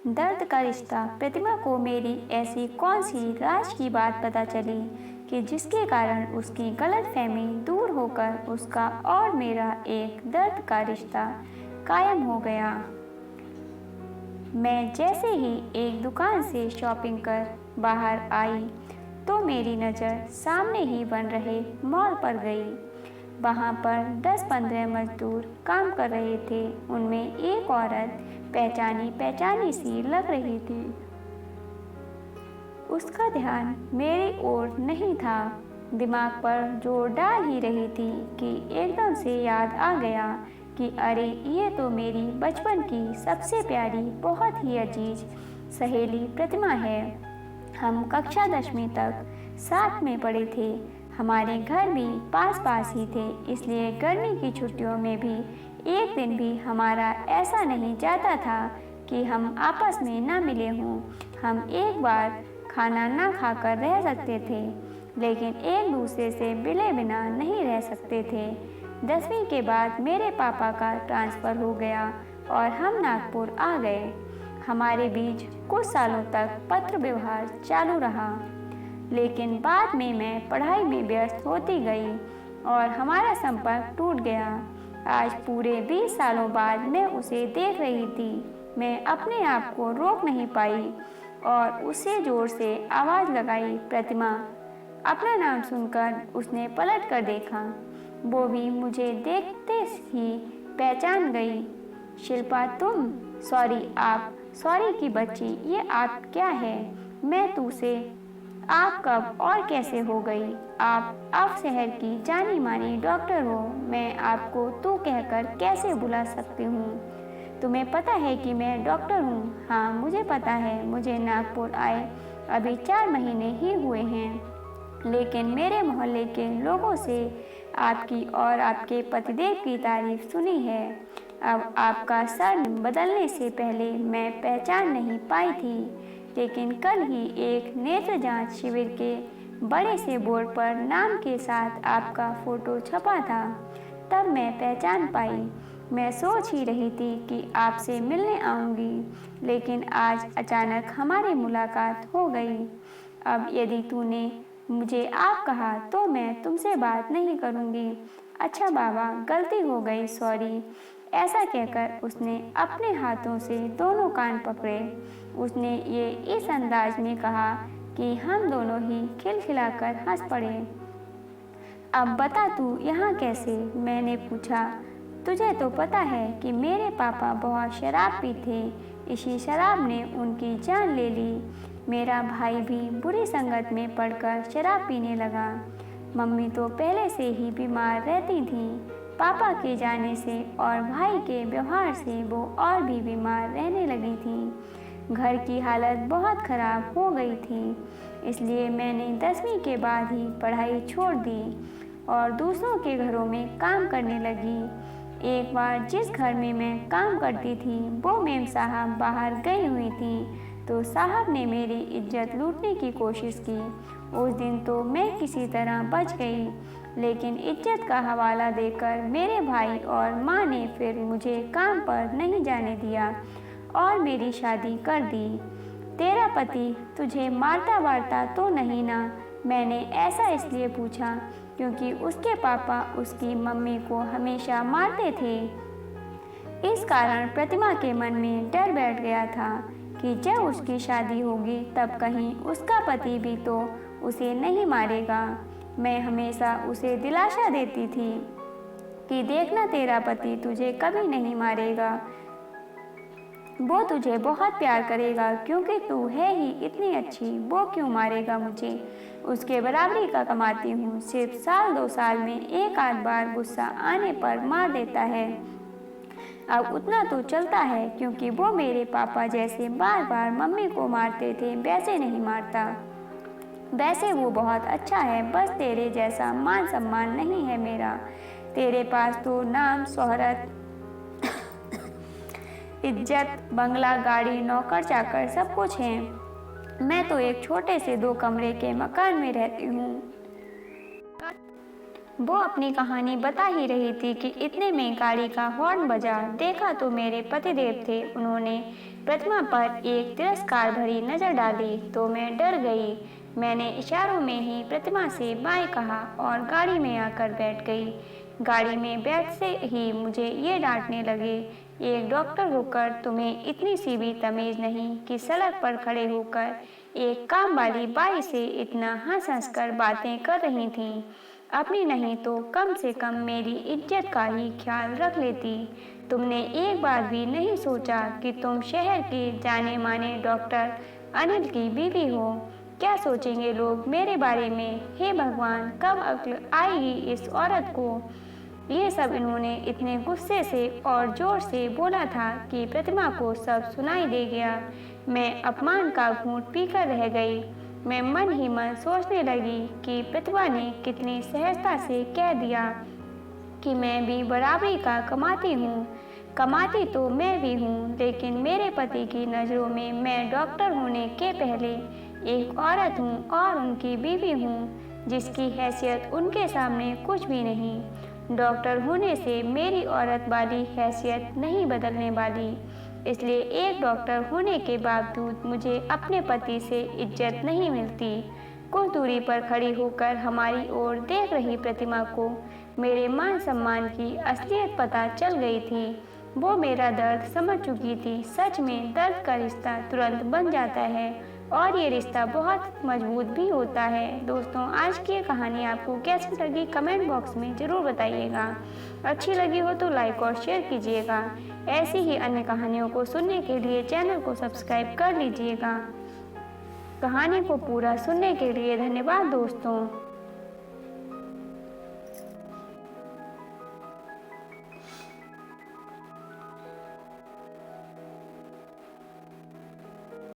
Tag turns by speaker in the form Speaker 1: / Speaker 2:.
Speaker 1: दर्द का रिश्ता। प्रतिमा को मेरी ऐसी कौन सी राज की बात पता चली कि जिसके कारण उसकी गलतफहमी दूर होकर उसका और मेरा एक दर्द का रिश्ता कायम हो गया। मैं जैसे ही एक दुकान से शॉपिंग कर बाहर आई तो मेरी नज़र सामने ही बन रहे मॉल पर गई। वहाँ पर 10-15 मजदूर काम कर रहे थे। उनमें एक औरत पहचानी पहचानी सी लग रही थी। उसका ध्यान मेरी ओर नहीं था, दिमाग पर जोर डाल ही रही थी कि एकदम से याद आ गया कि अरे ये तो मेरी बचपन की सबसे प्यारी, बहुत ही अजीज सहेली प्रतिमा है। हम कक्षा 10वीं तक साथ में पढ़े थे। हमारे घर भी पास पास ही थे, इसलिए गर्मी की छुट्टियों में भी एक दिन भी हमारा ऐसा नहीं जाता था कि हम आपस में ना मिले हों। हम एक बार खाना ना खाकर रह सकते थे, लेकिन एक दूसरे से मिले बिना नहीं रह सकते थे। 10वीं के बाद मेरे पापा का ट्रांसफ़र हो गया और हम नागपुर आ गए। हमारे बीच कुछ सालों तक पत्र व्यवहार चालू रहा, लेकिन बाद में मैं पढ़ाई में व्यस्त होती गई और हमारा संपर्क टूट गया। आज पूरे 20 सालों बाद मैं उसे देख रही थी। मैं अपने आप को रोक नहीं पाई और उसे जोर से आवाज़ लगाई, प्रतिमा। अपना नाम सुनकर उसने पलट कर देखा। वो भी मुझे देखते ही पहचान गई। शिल्पा तुम? सॉरी आप? सॉरी की बच्ची, ये आप क्या है? मैं तू से आप कब और कैसे हो गई? आप शहर की जानी मानी डॉक्टर हो। मैं आपको तू कहकर कैसे बुला सकती हूँ? तुम्हें पता है कि मैं डॉक्टर हूँ? हाँ मुझे पता है। मुझे नागपुर आए अभी 4 महीने ही हुए हैं, लेकिन मेरे मोहल्ले के लोगों से आपकी और आपके पतिदेव की तारीफ सुनी है। अब आपका सर बदलने से पहले मैं पहचान नहीं पाई थी, लेकिन कल ही एक नेत्र जांच शिविर के बड़े से बोर्ड पर नाम के साथ आपका फ़ोटो छपा था। तब मैं पहचान पाई। मैं सोच ही रही थी कि आपसे मिलने आऊँगी, लेकिन आज अचानक हमारी मुलाकात हो गई। अब यदि तूने मुझे आप कहा तो मैं तुमसे बात नहीं करूँगी। अच्छा बाबा, गलती हो गई, सॉरी। ऐसा कहकर उसने अपने हाथों से दोनों कान पकड़े। उसने ये इस अंदाज में कहा कि हम दोनों ही खिलखिलाकर हंस पड़े। अब बता तू यहाँ कैसे? मैंने पूछा। तुझे तो पता है कि मेरे पापा बहुत शराब पीते। इसी शराब ने उनकी जान ले ली। मेरा भाई भी बुरी संगत में पड़कर शराब पीने लगा। मम्मी तो पहले से ही बीमार रहती थी। पापा के जाने से और भाई के व्यवहार से वो और भी बीमार रहने लगी थी। घर की हालत बहुत ख़राब हो गई थी, इसलिए मैंने 10वीं के बाद ही पढ़ाई छोड़ दी और दूसरों के घरों में काम करने लगी। एक बार जिस घर में मैं काम करती थी वो मेम साहब बाहर गई हुई थी, तो साहब ने मेरी इज्जत लूटने की कोशिश की। उस दिन तो मैं किसी तरह बच गई, लेकिन इज्जत का हवाला देकर मेरे भाई और माँ ने फिर मुझे काम पर नहीं जाने दिया और मेरी शादी कर दी। तेरा पति तुझे मारता वारता तो नहीं ना? मैंने ऐसा इसलिए पूछा क्योंकि उसके पापा उसकी मम्मी को हमेशा मारते थे। इस कारण प्रतिमा के मन में डर बैठ गया था कि जब उसकी शादी होगी तब कहीं उसका पति भी तो उसे नहीं मारेगा। मैं हमेशा उसे दिलासा देती थी कि देखना, तेरा पति तुझे कभी नहीं मारेगा। वो तुझे बहुत प्यार करेगा क्योंकि तू है ही इतनी अच्छी। वो क्यों मारेगा मुझे? उसके बराबरी का कमाती हूँ। सिर्फ साल 2 साल में एक आध बार गुस्सा आने पर मार देता है। अब उतना तो चलता है क्योंकि वो मेरे पापा जैसे बार बार मम्मी को मारते थे वैसे नहीं मारता। वैसे वो बहुत अच्छा है, बस तेरे जैसा मान सम्मान नहीं है मेरा। तेरे पास तो नाम, शोहरत, इज्जत, बंगला, गाड़ी, नौकर चाकर सब कुछ है। मैं तो एक छोटे से 2 कमरे के मकान में रहती हूँ। वो अपनी कहानी बता ही रही थी कि इतने में गाड़ी का हॉर्न बजा। देखा तो मेरे पतिदेव थे। उन्होंने प्रतिमा पर एक तिरस्कार भरी नजर डाली तो मैं डर गई। मैंने इशारों में ही प्रतिमा से बाय कहा और गाड़ी में आकर बैठ गई। गाड़ी में बैठते ही मुझे ये डांटने लगे, एक डॉक्टर होकर तुम्हें इतनी सी भी तमीज नहीं कि सड़क पर खड़े होकर एक काम वाली बाई से इतना हंस हंस कर बातें कर रही थीं। अपनी नहीं तो कम से कम मेरी इज्जत का ही ख्याल रख लेती। तुमने एक बार भी नहीं सोचा कि तुम शहर के जाने माने डॉक्टर अनिल की बीवी हो। क्या सोचेंगे लोग मेरे बारे में? हे भगवान, कब अक्ल आएगी इस औरत को? ये सब इन्होंने इतने गुस्से से और जोर से बोला था कि प्रतिमा को सब सुनाई दे गया। मैं अपमान का घूंट पीकर रह गई। मैं मन ही मन सोचने लगी कि प्रतिमा ने कितनी सहजता से कह दिया कि मैं भी बराबरी का कमाती हूँ। कमाती तो मैं भी हूँ, लेकिन मेरे पति की नज़रों में मैं डॉक्टर होने के पहले एक औरत हूँ और उनकी बीवी हूँ, जिसकी हैसियत उनके सामने कुछ भी नहीं। डॉक्टर होने से मेरी औरत वाली हैसियत नहीं बदलने वाली। इसलिए एक डॉक्टर होने के बावजूद मुझे अपने पति से इज्जत नहीं मिलती। कुछ दूरी पर खड़ी होकर हमारी ओर देख रही प्रतिमा को मेरे मान सम्मान की असलियत पता चल गई थी। वो मेरा दर्द समझ चुकी थी। सच में दर्द का रिश्ता तुरंत बन जाता है और ये रिश्ता बहुत मजबूत भी होता है। दोस्तों, आज की ये कहानी आपको कैसी लगी कमेंट बॉक्स में ज़रूर बताइएगा। अच्छी लगी हो तो लाइक और शेयर कीजिएगा। ऐसी ही अन्य कहानियों को सुनने के लिए चैनल को सब्सक्राइब कर लीजिएगा। कहानी को पूरा सुनने के लिए धन्यवाद दोस्तों।